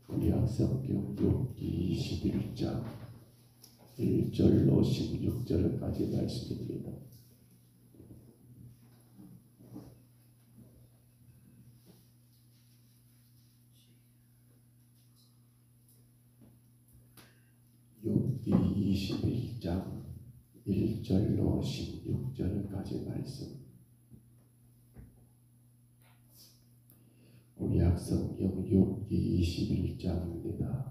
구약성경 욥기 21장 1절로 16절까지 말씀입니다. 욥기 21장 1절로 16절까지 말씀. 구약성경 욥기 21장입니다.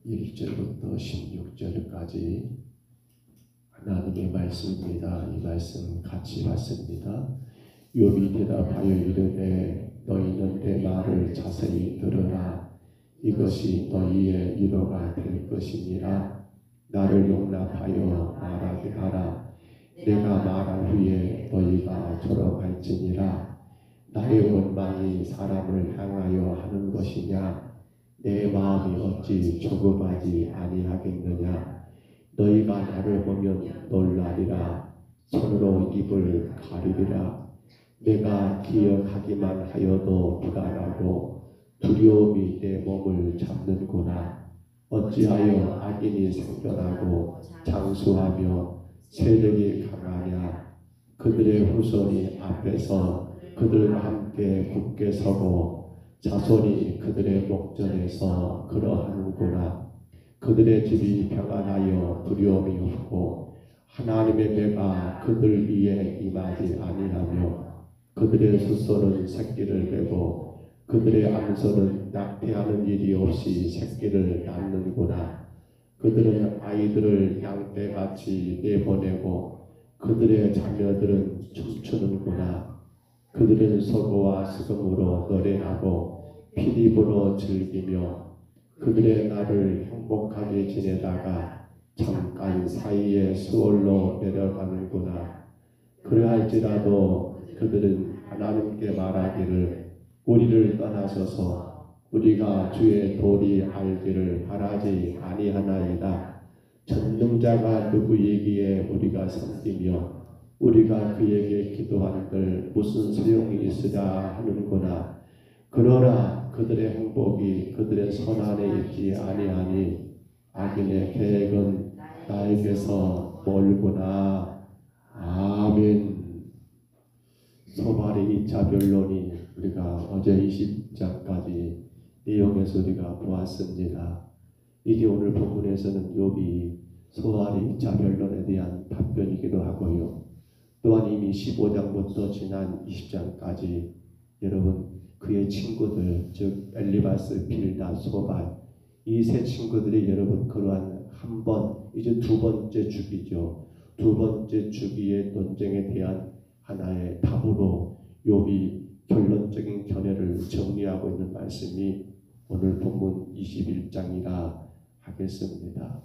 1절부터 16절까지 하나님의 말씀입니다. 이 말씀 같이 봤습니다. 욥이 대답하여 이르되 너희는 내 말을 자세히 들으라. 이것이 너희의 위로가 될 것이니라. 나를 용납하여 말하게 하라. 내가 말한 후에 너희가 졸업할지니라. 나의 원망이 사람을 향하여 하는 것이냐? 내 마음이 어찌 조급하지 아니하겠느냐? 너희가 나를 보면 놀라리라. 손으로 입을 가리리라. 내가 기억하기만 하여도 불안하고 두려움이 내 몸을 잡는구나. 어찌하여 악인이 생겨나고 장수하며 세력이 강하냐? 그들의 후손이 앞에서 그들과 함께 굳게 서고 자손이 그들의 목전에서 그러하는구나. 그들의 집이 평안하여 두려움이 없고 하나님의 배가 그들 위에 임하지 아니하며 그들의 수소는 새끼를 베고 그들의 암소는 낙태하는 일이 없이 새끼를 낳는구나. 그들은 아이들을 양떼같이 내보내고 그들의 자녀들은 춤추는구나. 그들은 소고와 수금으로 노래하고 피리부로 즐기며 그들의 날을 행복하게 지내다가 잠깐 사이에 수월로 내려가는구나. 그러할지라도 그들은 하나님께 말하기를 우리를 떠나셔서 우리가 주의 도리 알기를 바라지 아니하나이다. 전능자가 누구이기에 우리가 섬기며 우리가 그에게 기도한들 무슨 소용이 있으랴 하는구나. 그러나 그들의 행복이 그들의 손 안에 있지 아니하니 악인의 계획은 나에게서 멀구나. 아멘. 소발의 2차 변론이 우리가 어제 20장까지 내용에서 우리가 보았습니다. 이게 오늘 본문에서는 욥이 소발의 2차 변론에 대한 답변이기도 하고요. 또한 이미 15장부터 지난 20장까지 여러분 그의 친구들 즉 엘리바스, 빌닷, 소발 이 세 친구들이 여러분 그러한 한 번 이제 두 번째 주기죠. 두 번째 주기의 논쟁에 대한 하나의 답으로 욥이 결론적인 견해를 정리하고 있는 말씀이 오늘 본문 21장이라 하겠습니다.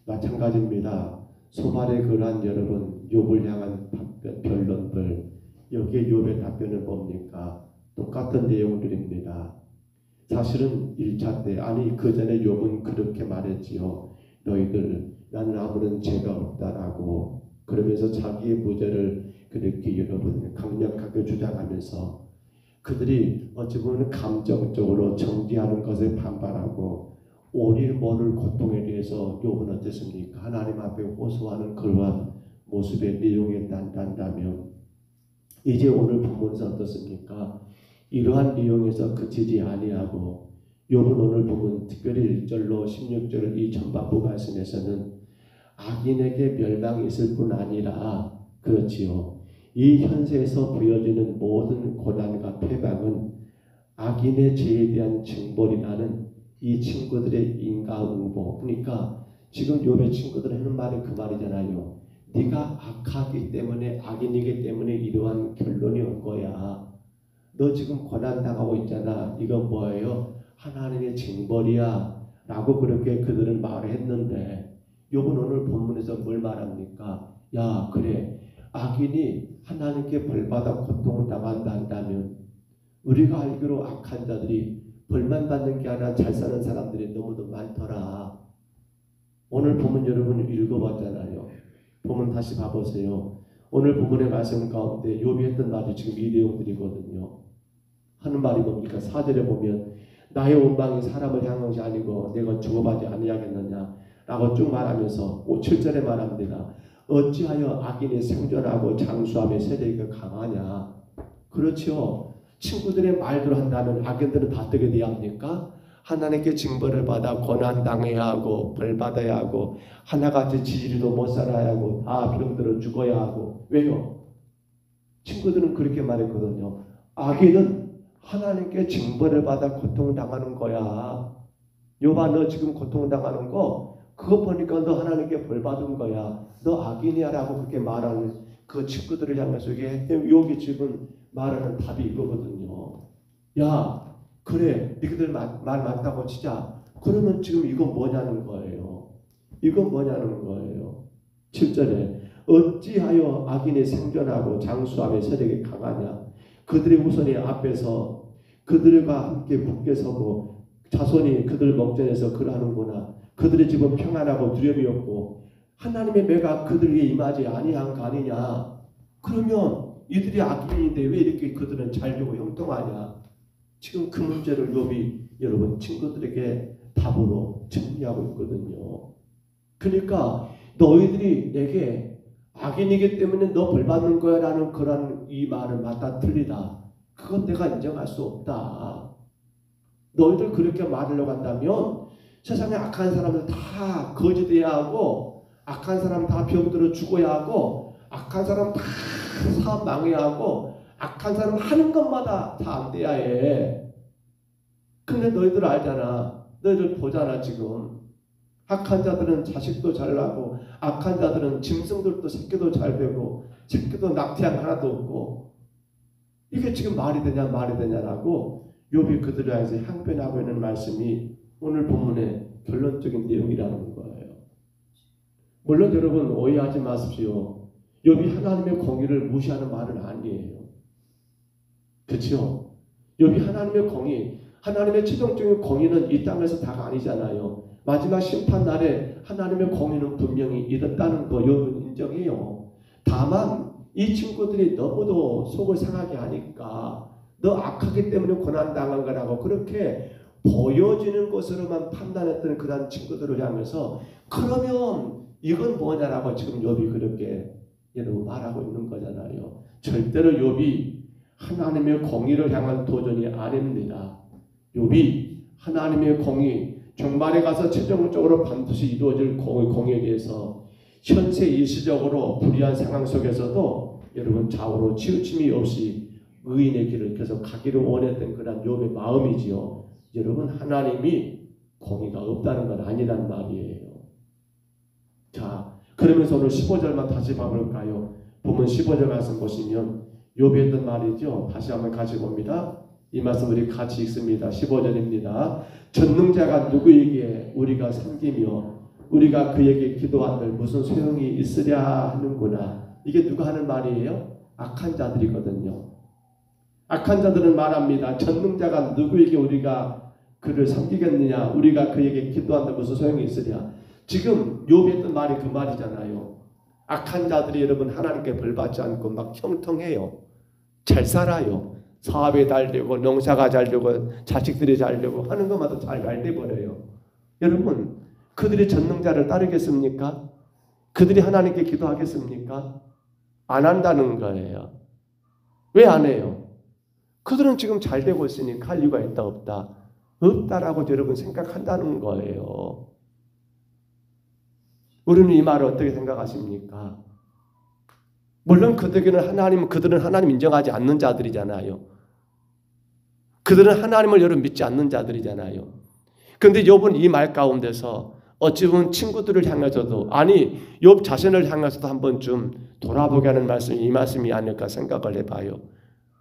마찬가지입니다. 소발의 그러한 여러분 욥을 향한 답변, 변론들 여기에 욥의 답변은 뭡니까? 똑같은 내용들입니다. 사실은 1차 때 아니 그 전에 욥은 그렇게 말했지요. 너희들 나는 아무런 죄가 없다라고 그러면서 자기의 무죄를 그렇게 여러분 강력하게 주장하면서 그들이 어찌 보면 감정적으로 정죄하는 것에 반발하고 오릴 모를 고통에 대해서 욥은 어땠습니까? 하나님 앞에 호소하는 그러한 모습의 내용에 단단하면 이제 오늘 본문에서 어떻습니까? 이러한 내용에서 그치지 아니하고 욥은 오늘 보면 특별히 1절로 16절 이 전반부 말씀에서는 악인에게 멸망이 있을 뿐 아니라 그렇지요. 이 현세에서 보여지는 모든 고난과 패방은 악인의 죄에 대한 징벌이라는 이 친구들의 인과응보. 그러니까 지금 욥의 친구들이 하는 말이 그 말이잖아요. 네가 악하기 때문에 악인이기 때문에 이러한 결론이 온 거야. 너 지금 고난당하고 있잖아. 이건 뭐예요? 하나님의 징벌이야 라고 그렇게 그들은 말을 했는데 욥은 오늘 본문에서 뭘 말합니까? 야 그래 악인이 하나님께 벌받아 고통을 당한다면 우리가 알기로 악한 자들이 벌만 받는 게 아니라 잘 사는 사람들이 너무도 많더라. 오늘 본문 여러분 읽어봤잖아요. 본문 다시 봐보세요. 오늘 본문의 말씀 가운데 욥이 했던 말이 지금 이 내용들이거든요. 하는 말이 뭡니까? 4절에 보면 나의 원망이 사람을 향한 것이 아니고 내가 죽어가지 아니하겠느냐 라고 쭉 말하면서 7절에 말합니다. 어찌하여 악인이 생존하고 장수함의 세력이 강하냐. 그렇죠. 친구들의 말대로 한다면 악인들은 다 어떻게 돼야 합니까? 하나님께 징벌을 받아 고난당해야 하고 벌받아야 하고 하나같이 지지리도 못 살아야 하고 다 병들어 죽어야 하고. 왜요? 친구들은 그렇게 말했거든요. 악인은 하나님께 징벌을 받아 고통당하는 거야. 욥아 너 지금 고통당하는 거 그거 보니까 너 하나님께 벌받은 거야. 너 악인이야 라고 그렇게 말하는 그 친구들을 향해서 이게 욥이 지금 말하는 답이 이거거든요. 야 그래 니들 말 맞다고 치자. 그러면 지금 이건 뭐냐는 거예요. 이건 뭐냐는 거예요. 7절에 어찌하여 악인이 생존하고 장수함의 세력이 강하냐. 그들의 후손이 앞에서 그들과 함께 굳게 서고 자손이 그들 목전에서 그러하는구나. 그들이 지금 평안하고 두려움이 없고 하나님의 매가 그들에게 임하지 아니한 거 아니냐. 그러면 이들이 악인인데 왜 이렇게 그들은 잘되고 형통하냐. 지금 그 문제를 욥이 여러분 친구들에게 답으로 정리하고 있거든요. 그러니까 너희들이 내게 악인이기 때문에 너 벌받는 거야 라는 그런 이 말은 맞다 틀리다. 그건 내가 인정할 수 없다. 너희들 그렇게 말하려고 한다면 세상에 악한 사람들 다 거짓해야 하고 악한 사람 다 병들어 죽어야 하고 악한 사람 다 사업 망해야 하고 악한 사람 하는 것마다 다 안 돼야 해. 근데 너희들 알잖아. 너희들 보잖아 지금. 악한 자들은 자식도 잘 나고 악한 자들은 짐승들도 새끼도 잘 되고 새끼도 낙태한 하나도 없고 이게 지금 말이 되냐라고 욥이 그들을 향해서 항변하고 있는 말씀이 오늘 본문의 결론적인 내용이라는 거예요. 물론 여러분 오해하지 마십시오. 욥이 하나님의 공의를 무시하는 말은 아니에요. 그렇죠? 욥이 하나님의 공의, 하나님의 최종적인 공의는 이 땅에서 다가 아니잖아요. 마지막 심판 날에 하나님의 공의는 분명히 이뤘다는 거 욥은 인정해요. 다만 이 친구들이 너무도 속을 상하게 하니까 너 악하기 때문에 고난당한 거라고 그렇게 보여지는 것으로만 판단했던 그런 친구들을 향해서 그러면 이건 뭐냐라고 지금 욥이 그렇게 여러분 말하고 있는 거잖아요. 절대로 욥이 하나님의 공의를 향한 도전이 아닙니다. 욥이 하나님의 공의, 종말에 가서 최종적으로 반드시 이루어질 공의에 대해서 현세 일시적으로 불의한 상황 속에서도 여러분 좌우로 치우침이 없이 의인의 길을 계속 가기를 원했던 그런 욥의 마음이지요. 여러분 하나님이 공의가 없다는 건 아니란 말이에요. 자, 그러면서 오늘 15절만 다시 봐볼까요? 보면 15절 말씀 보시면 욥이 했던 말이죠. 다시 한번 같이 봅니다. 이 말씀 우리 같이 읽습니다. 15절입니다. 전능자가 누구에게 우리가 섬기며 우리가 그에게 기도한들 무슨 소용이 있으랴 하는구나. 이게 누가 하는 말이에요? 악한 자들이거든요. 악한 자들은 말합니다. 전능자가 누구에게 우리가 그를 섬기겠느냐, 우리가 그에게 기도한들 무슨 소용이 있으랴. 지금 욥이 했던 말이 그 말이잖아요. 악한 자들이 여러분 하나님께 벌받지 않고 막 형통해요. 잘 살아요. 사업이 잘 되고 농사가 잘 되고 자식들이 잘 되고 하는 것마다 잘 돼버려요. 여러분 그들이 전능자를 따르겠습니까? 그들이 하나님께 기도하겠습니까? 안 한다는 거예요. 왜 안 해요? 그들은 지금 잘 되고 있으니까 할 이유가 있다 없다? 없다라고 여러분 생각한다는 거예요. 우리는 이 말을 어떻게 생각하십니까? 물론 그들은 하나님 인정하지 않는 자들이잖아요. 그들은 하나님을 여러분 믿지 않는 자들이잖아요. 그런데 욥은 이 말 가운데서 어찌 보면 친구들을 향해서도 아니 욥 자신을 향해서도 한번 좀 돌아보게 하는 말씀이 이 말씀이 아닐까 생각을 해봐요.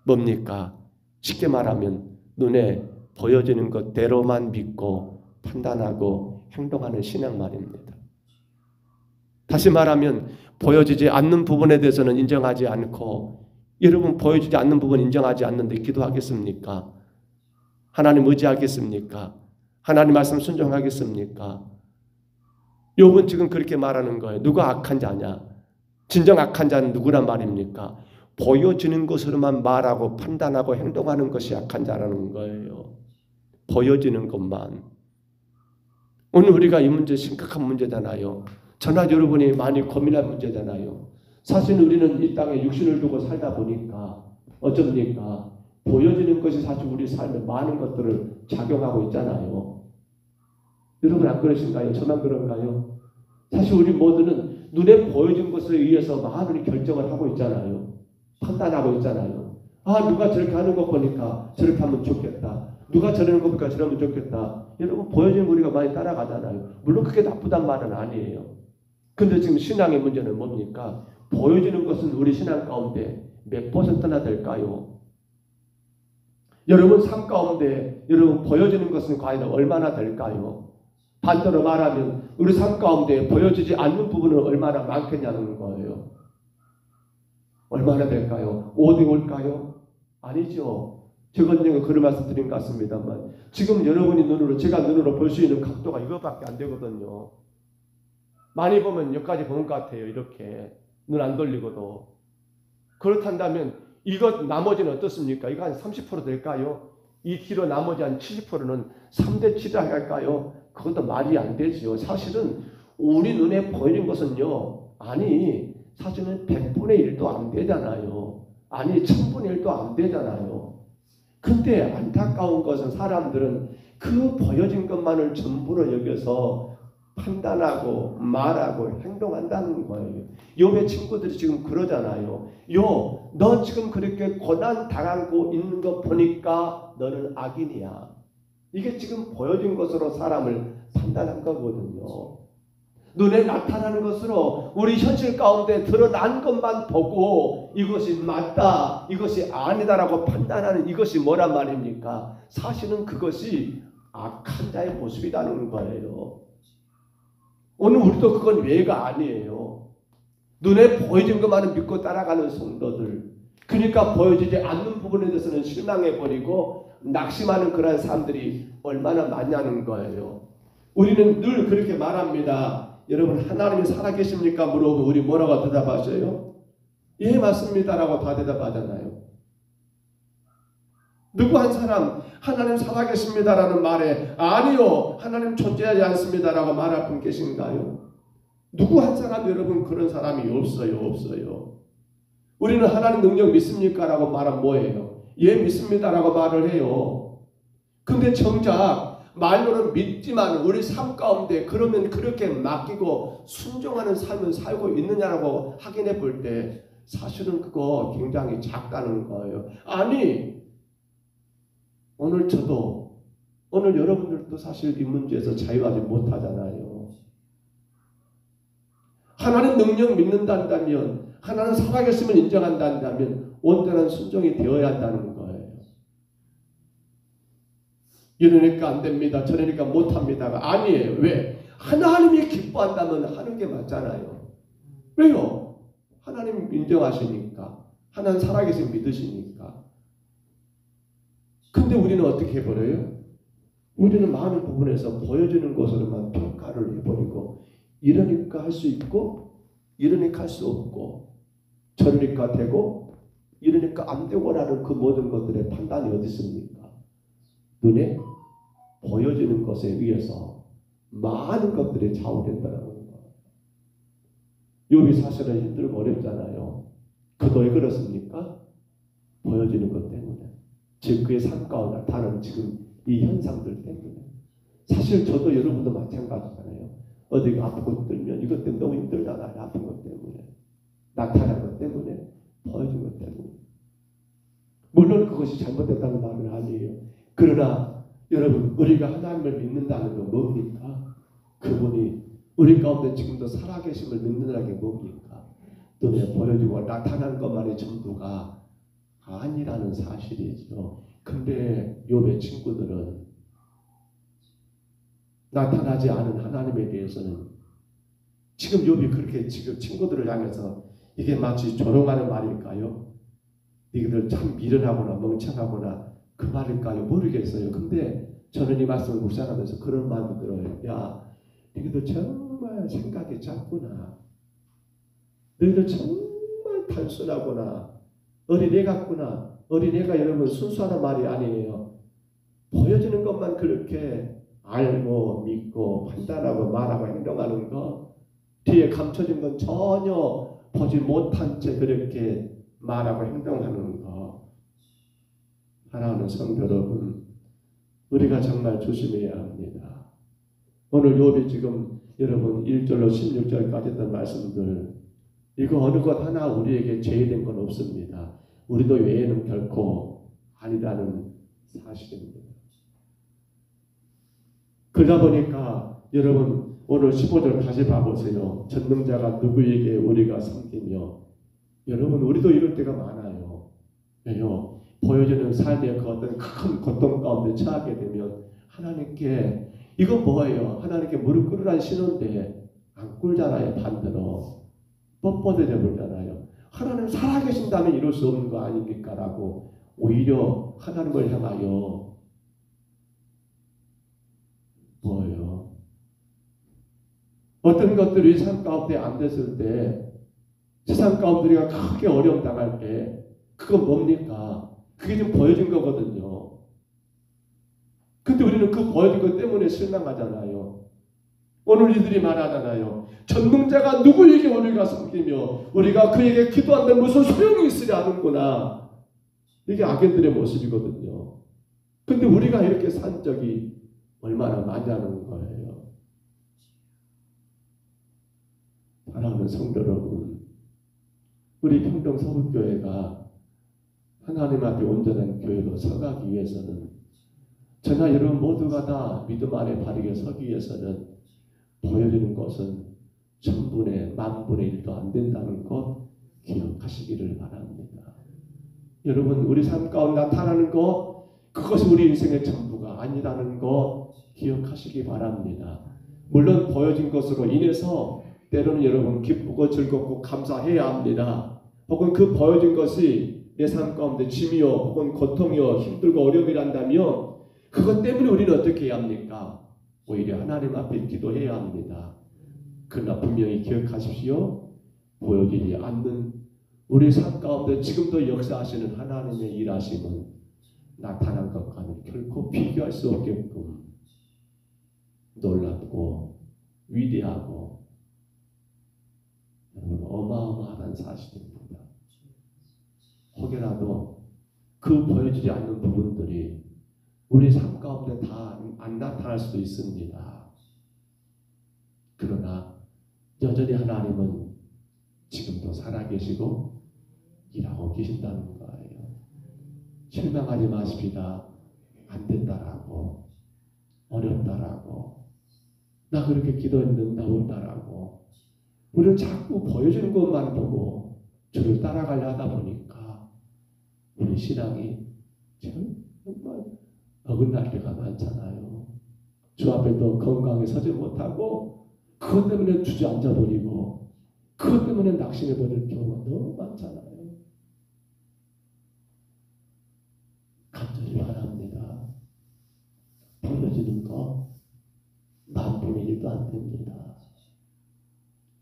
뭡니까? 쉽게 말하면 눈에 보여지는 것대로만 믿고 판단하고 행동하는 신앙 말입니다. 다시 말하면 보여지지 않는 부분에 대해서는 인정하지 않고 여러분 보여지지 않는 부분 인정하지 않는데 기도하겠습니까? 하나님 의지하겠습니까? 하나님 말씀 순종하겠습니까? 욥은 지금 그렇게 말하는 거예요. 누가 악한 자냐? 진정 악한 자는 누구란 말입니까? 보여지는 것으로만 말하고 판단하고 행동하는 것이 악한 자라는 거예요. 보여지는 것만. 오늘 우리가 이 문제 심각한 문제잖아요. 저나 여러분이 많이 고민할 문제잖아요. 사실 우리는 이 땅에 육신을 두고 살다 보니까 어쩝니까? 보여지는 것이 사실 우리 삶에 많은 것들을 작용하고 있잖아요. 여러분 안 그러신가요? 저만 그런가요? 사실 우리 모두는 눈에 보여진 것에 의해서 많은 결정을 하고 있잖아요. 판단하고 있잖아요. 아, 누가 저렇게 하는 거 보니까 저렇게 하면 좋겠다. 누가 저러는 거 보니까 저러면 좋겠다. 여러분 보여지는 거 우리가 많이 따라가잖아요. 물론 그게 나쁘단 말은 아니에요. 근데 지금 신앙의 문제는 뭡니까? 보여지는 것은 우리 신앙 가운데 몇 %나 될까요? 여러분 삶 가운데 여러분 보여지는 것은 과연 얼마나 될까요? 반대로 말하면 우리 삶 가운데 보여지지 않는 부분은 얼마나 많겠냐는 거예요. 얼마나 될까요? 5대 올까요? 아니죠. 제가 그런 말씀 드린 것 같습니다만 지금 여러분이 제가 눈으로 볼 수 있는 각도가 이거밖에 안 되거든요. 많이 보면 여기까지 보는 것 같아요. 이렇게 눈 안 돌리고도. 그렇다면 이것 나머지는 어떻습니까? 이거 한 30% 될까요? 이 뒤로 나머지 한 70%는 3대 7을 할까요? 그것도 말이 안 되지요. 사실은 우리 눈에 보이는 것은요. 아니 사실은 100분의 1도 안 되잖아요. 아니 1000분의 1도 안 되잖아요. 근데 안타까운 것은 사람들은 그 보여진 것만을 전부로 여겨서 판단하고 말하고 행동한다는 거예요. 욥의 친구들이 지금 그러잖아요. 욥, 너 지금 그렇게 고난 당하고 있는 거 보니까 너는 악인이야. 이게 지금 보여진 것으로 사람을 판단한 거거든요. 눈에 나타나는 것으로 우리 현실 가운데 드러난 것만 보고 이것이 맞다, 이것이 아니다라고 판단하는 이것이 뭐란 말입니까? 사실은 그것이 악한 자의 모습이라는 거예요. 오늘 우리도 그건 예외가 아니에요. 눈에 보여진 것만은 믿고 따라가는 성도들. 그러니까 보여지지 않는 부분에 대해서는 실망해버리고 낙심하는 그런 사람들이 얼마나 많냐는 거예요. 우리는 늘 그렇게 말합니다. 여러분 하나님이 살아계십니까? 물어보고 우리 뭐라고 대답하셔요? 예 맞습니다라고 다 대답하잖아요. 누구 한 사람 하나님 살아계십니다라는 말에 아니요 하나님 존재하지 않습니다라고 말할 분 계신가요? 누구 한 사람 여러분 그런 사람이 없어요. 우리는 하나님 능력 믿습니까? 라고 말하면 뭐예요? 예 믿습니다라고 말을 해요. 근데 정작 말로는 믿지만 우리 삶 가운데 그러면 그렇게 맡기고 순종하는 삶을 살고 있느냐라고 확인해 볼 때 사실은 그거 굉장히 작다는 거예요. 아니 오늘 저도 오늘 여러분들도 사실 이 문제에서 자유하지 못하잖아요. 하나님 능력 믿는다면 하나님 살아계심을 인정한다면 온전한 순종이 되어야 한다는 거예요. 이러니까 안 됩니다. 저러니까 못합니다가 아니에요. 왜? 하나님이 기뻐한다면 하는 게 맞잖아요. 왜요? 하나님 인정하시니까. 하나님 살아계신 믿으시니까. 근데 우리는 어떻게 해버려요? 우리는 많은 부분에서 보여지는 것으로만 평가를 해버리고 이러니까 할 수 있고 이러니까 할 수 없고 저러니까 되고 이러니까 안 되고라는 그 모든 것들의 판단이 어디 있습니까? 눈에 보여지는 것에 의해서 많은 것들이 좌우된다는 거예요. 욥이 사실은 힘들고 어렵잖아요. 그도 왜 그렇습니까? 보여지는 것 때문에. 즉 그의 삶 가운데 나타나는 지금 이 현상들 때문에. 사실 저도 여러분도 마찬가지잖아요. 어디가 아프고 힘들면 이것 때문에 너무 힘들잖아요. 아픈 것 때문에. 나타나는 것 때문에. 보여진 것 때문에. 물론 그것이 잘못됐다는 말은 아니에요. 그러나 여러분 우리가 하나님을 믿는다는 건 뭡니까? 그분이 우리 가운데 지금도 살아계심을 믿는다는 게 뭡니까? 눈에 보여지고 나타나는 것만이 전부가 아니라는 사실이죠. 근데 욥의 친구들은 나타나지 않은 하나님에 대해서는 지금 욥이 그렇게 지금 친구들을 향해서 이게 마치 조롱하는 말일까요? 너희들 참 미련하거나 멍청하거나 그 말일까요? 모르겠어요. 근데 저는 이 말씀을 묵상하면서 그런 마음이 들어요. 야, 너희들 정말 생각이 작구나. 너희들 정말 단순하구나. 어린애 같구나. 어린애가 여러분 순수하단 말이 아니에요. 보여지는 것만 그렇게 알고 믿고 판단하고 말하고 행동하는 것 뒤에 감춰진 건 전혀 보지 못한 채 그렇게 말하고 행동하는 것. 사랑하는 성도 여러분, 우리가 정말 조심해야 합니다. 오늘 욥이 지금 여러분 1절로 16절까지 했던 말씀들 이거 어느 것 하나 우리에게 죄된 건 없습니다. 우리도 외에는 결코 아니라는 사실입니다. 그러다 보니까 여러분 오늘 15절 다시 봐보세요. 전능자가 누구에게 우리가 섬기며 여러분 우리도 이럴 때가 많아요. 왜요? 보여지는 삶의 그 어떤 큰 고통 가운데 처하게 되면 하나님께 이건 뭐예요? 하나님께 무릎 꿇으라는 신호인데 안 꿇잖아요. 반대로 뻣뻣해져 버리잖아요. 하나님 살아계신다면 이럴 수 없는 거 아닙니까? 라고 오히려 하나님을 향하여 뭐예요? 어떤 것들이 삶 가운데 안 됐을 때 세상 가운데 우리가 크게 어려움 당할 때 그건 뭡니까? 그게 좀 보여진 거거든요. 근데 우리는 그 보여진 것 때문에 실망하잖아요. 오늘 이들이 말하잖아요. 전능자가 누구에게 우리가 섬기며 우리가 그에게 기도한다면 무슨 소용이 있으려 하는구나. 이게 악인들의 모습이거든요. 근데 우리가 이렇게 산 적이 얼마나 많냐는 거예요. 사랑하는 성도 여러분, 우리 평동 서울교회가 하나님 앞에 온전한 교회로 서가기 위해서는 저나 여러분 모두가 다 믿음 안에 바르게 서기 위해서는 보여지는 것은 천분의 만분의 1도 안 된다는 것 기억하시기를 바랍니다. 여러분 우리 삶 가운데 나타나는 것 그것이 우리 인생의 전부가 아니라는 것 기억하시기 바랍니다. 물론 보여진 것으로 인해서 때로는 여러분 기쁘고 즐겁고 감사해야 합니다. 혹은 그 보여진 것이 내 삶 가운데 짐이요 혹은 고통이요 힘들고 어려움이란다면 그것 때문에 우리는 어떻게 해야 합니까? 오히려 하나님 앞에 기도해야 합니다. 그러나 분명히 기억하십시오. 보여지지 않는 우리 삶 가운데 지금도 역사하시는 하나님의 일하심은 나타난 것과는 결코 비교할 수 없게끔 놀랍고 위대하고 여러분 어마어마한 사실입니다. 혹여라도 그 보여주지 않는 부분들이 우리 삶 가운데 다 안 나타날 수도 있습니다. 그러나 여전히 하나님은 지금도 살아계시고 일하고 계신다는 거예요. 실망하지 마십시다. 안 된다라고, 어렵다라고, 나 그렇게 기도했는데 응답 없다라고. 우리는 자꾸 보여주는 것만 보고 주를 따라가려 하다 보니까 우리 신앙이 정말 어긋날 때가 많잖아요. 주 앞에도 건강에 서지 못하고 그것 때문에 주저앉아 버리고 그것 때문에 낙심해 버릴 경우가 너무 많잖아요. 간절히 바랍니다. 보여지는 거 만분의 1도 안 됩니다.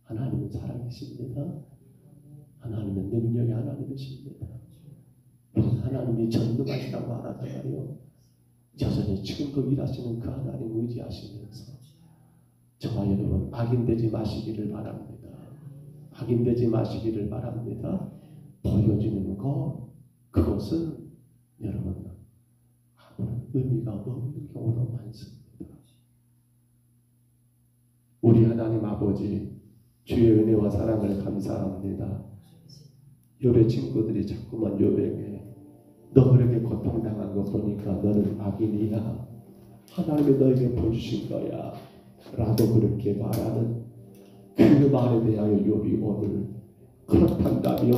하나님은 살아계십니다. 하나님은 능력의 하나님이십니다. 하나님이 전능하시다고 하잖아요. 여전히 지금도 일하시는 그 하나님 의지하시면서 저와 여러분 악인되지 마시기를 바랍니다. 악인되지 마시기를 바랍니다. 보여지는 것 그것은 여러분 아무런 의미가 없는 경우도 많습니다. 우리 하나님 아버지 주의 은혜와 사랑을 감사합니다. 욥의 친구들이 자꾸만 욥에게 너 그렇게 고통당한 거 보니까 너는 악인이야. 하나님이 너에게 보여주신 거야. 라고 그렇게 말하는 그 말에 대하여 욥이 오늘 그렇단다면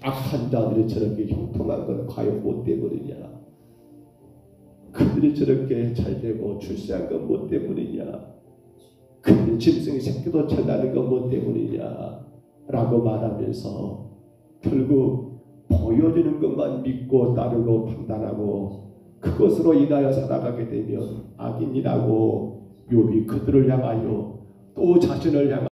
악한 자들이 저렇게 형통한 건 과연 뭐 때문이냐? 그들이 저렇게 잘되고 출세한 건 뭐 때문이냐? 그들의 짐승이 새끼도 쳐나는 건 뭐 때문이냐? 라고 말하면서 결국 보여지는 것만 믿고 따르고 판단하고 그것으로 인하여 살아가게 되면 악인이라고 욥이 그들을 향하여 또 자신을 향하여